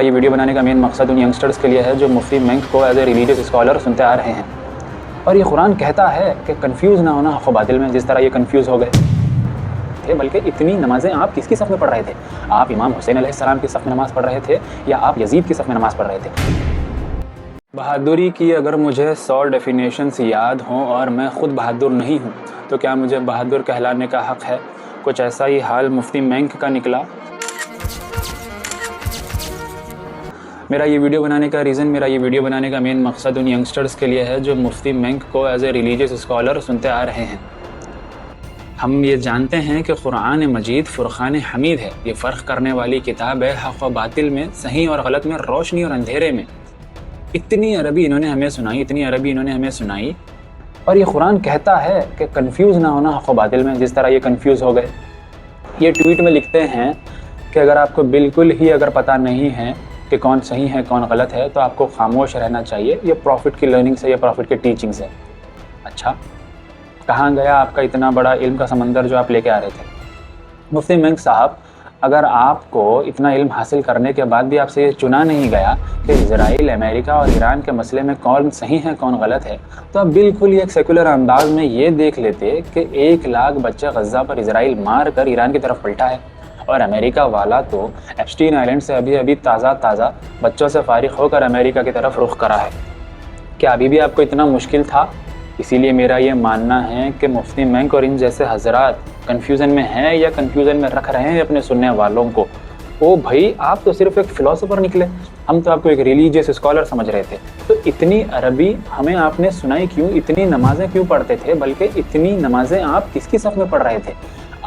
یہ ویڈیو بنانے کا مین مقصد ان ینگسٹرز کے لیے ہے جو مفتی منک کو ایز اے ریلیجیس اسکالر سنتے آ رہے ہیں، اور یہ قرآن کہتا ہے کہ کنفیوز نہ ہونا حق و باطل میں، جس طرح یہ کنفیوز ہو گئے تھے۔ بلکہ اتنی نمازیں آپ کس کی صف میں پڑھ رہے تھے؟ آپ امام حسین علیہ السلام کی صف میں نماز پڑھ رہے تھے یا آپ یزید کی صف میں نماز پڑھ رہے تھے؟ بہادری کی اگر مجھے 100 ڈیفینیشنز یاد ہوں اور میں خود بہادر نہیں ہوں تو کیا مجھے بہادر کہلانے کا حق ہے؟ کچھ ایسا ہی حال مفتی منک کا نکلا۔ میرا یہ ویڈیو بنانے کا مین مقصد ان ینگسٹرز کے لیے ہے جو مفتی منک کو ایز اے ریلیجیس اسکالر سنتے آ رہے ہیں۔ ہم یہ جانتے ہیں کہ قرآن مجید فرقان حمید ہے، یہ فرق کرنے والی کتاب ہے حق و باطل میں، صحیح اور غلط میں، روشنی اور اندھیرے میں۔ اتنی عربی انہوں نے ہمیں سنائی، اور یہ قرآن کہتا ہے کہ کنفیوز نہ ہونا حق و باطل میں، جس طرح یہ کنفیوز ہو گئے۔ یہ ٹویٹ میں لکھتے ہیں کہ اگر آپ کو بالکل ہی پتہ نہیں ہے کہ کون صحیح ہے کون غلط ہے تو آپ کو خاموش رہنا چاہیے، یہ پروفٹ کی لرننگ سے، یہ پروفٹ کی ٹیچنگ سے۔ اچھا، کہاں گیا آپ کا اتنا بڑا علم کا سمندر جو آپ لے کے آ رہے تھے؟ مفتی منک صاحب، اگر آپ کو اتنا علم حاصل کرنے کے بعد بھی آپ سے یہ چنا نہیں گیا کہ اسرائیل، امریکہ اور ایران کے مسئلے میں کون صحیح ہے کون غلط ہے، تو آپ بالکل ایک سیکولر انداز میں یہ دیکھ لیتے کہ 1 لاکھ بچے غزہ پر اسرائیل مار کر ایران کی طرف پلٹا ہے، اور امریکہ والا تو ایپسٹین آئلینڈ سے ابھی تازہ بچوں سے فارغ ہو کر امریکہ کی طرف رخ کرا ہے۔ کیا ابھی بھی آپ کو اتنا مشکل تھا؟ اسی لیے میرا یہ ماننا ہے کہ مفتی منک اور ان جیسے حضرات کنفیوژن میں ہیں یا کنفیوژن میں رکھ رہے ہیں اپنے سننے والوں کو۔ او بھائی، آپ تو صرف ایک فلاسفر نکلے، ہم تو آپ کو ایک ریلیجیس اسکالر سمجھ رہے تھے۔ تو اتنی عربی ہمیں آپ نے سنائی کیوں؟ اتنی نمازیں کیوں پڑھتے تھے؟ بلکہ اتنی نمازیں آپ کس کی صف میں پڑھ رہے تھے؟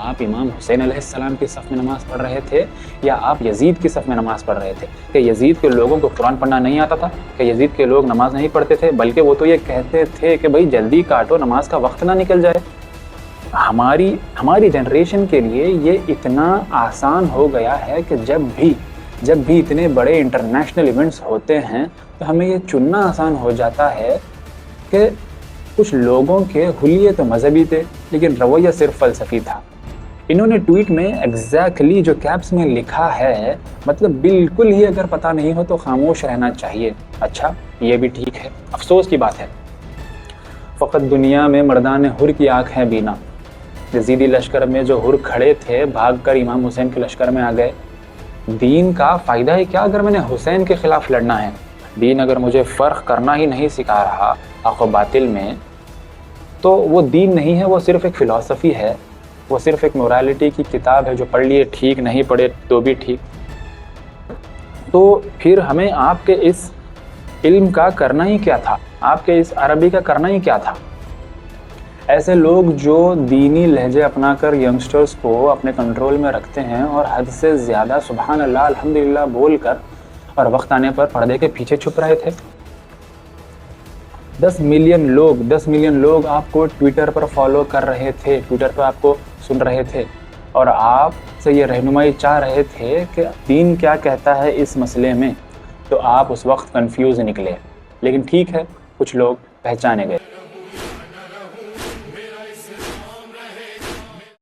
آپ امام حسین علیہ السلام کی صف میں نماز پڑھ رہے تھے یا آپ یزید کی صف میں نماز پڑھ رہے تھے؟ کہ یزید کے لوگوں کو قرآن پڑھنا نہیں آتا تھا؟ کہ یزید کے لوگ نماز نہیں پڑھتے تھے؟ بلکہ وہ تو یہ کہتے تھے کہ بھائی جلدی کاٹو، نماز کا وقت نہ نکل جائے۔ ہماری جنریشن کے لیے یہ اتنا آسان ہو گیا ہے کہ جب بھی اتنے بڑے انٹرنیشنل ایونٹس ہوتے ہیں تو ہمیں یہ چننا آسان ہو جاتا ہے کہ کچھ لوگوں کے حلیے تو مذہبی تھے لیکن رویہ صرف فلسفی تھا۔ انہوں نے ٹویٹ میں ایگزیکٹلی جو کیپس میں لکھا ہے، مطلب بالکل ہی اگر پتہ نہیں ہو تو خاموش رہنا چاہیے۔ اچھا، یہ بھی ٹھیک ہے، افسوس کی بات ہے، فقط دنیا میں مردان حر کی آنکھ ہے بینا۔ یزیدی لشکر میں جو حر کھڑے تھے بھاگ کر امام حسین کے لشکر میں آ گئے۔ دین کا فائدہ ہے کیا اگر میں نے حسین کے خلاف لڑنا ہے؟ دین اگر مجھے فرق کرنا ہی نہیں سکھا رہا حق و باطل میں، تو وہ دین نہیں ہے، وہ صرف ایک فلسفی ہے، وہ صرف ایک مورالٹی کی کتاب ہے جو پڑھ لیے ٹھیک، نہیں پڑھے تو بھی ٹھیک۔ تو پھر ہمیں آپ کے اس علم کا کرنا ہی کیا تھا؟ آپ کے اس عربی کا کرنا ہی کیا تھا؟ ایسے لوگ جو دینی لہجے اپنا کر ینگسٹرز کو اپنے کنٹرول میں رکھتے ہیں اور حد سے زیادہ سبحان اللہ الحمدللہ بول کر اور وقت آنے پر پردے کے پیچھے چھپ رہے تھے۔ 10 ملین لوگ آپ کو ٹویٹر پر فالو کر رہے تھے، ٹویٹر پر آپ کو سن رہے تھے، اور آپ سے یہ رہنمائی چاہ رہے تھے کہ دین کیا کہتا ہے اس مسئلے میں، تو آپ اس وقت کنفیوز نکلے، لیکن ٹھیک ہے، کچھ لوگ پہچانے گئے۔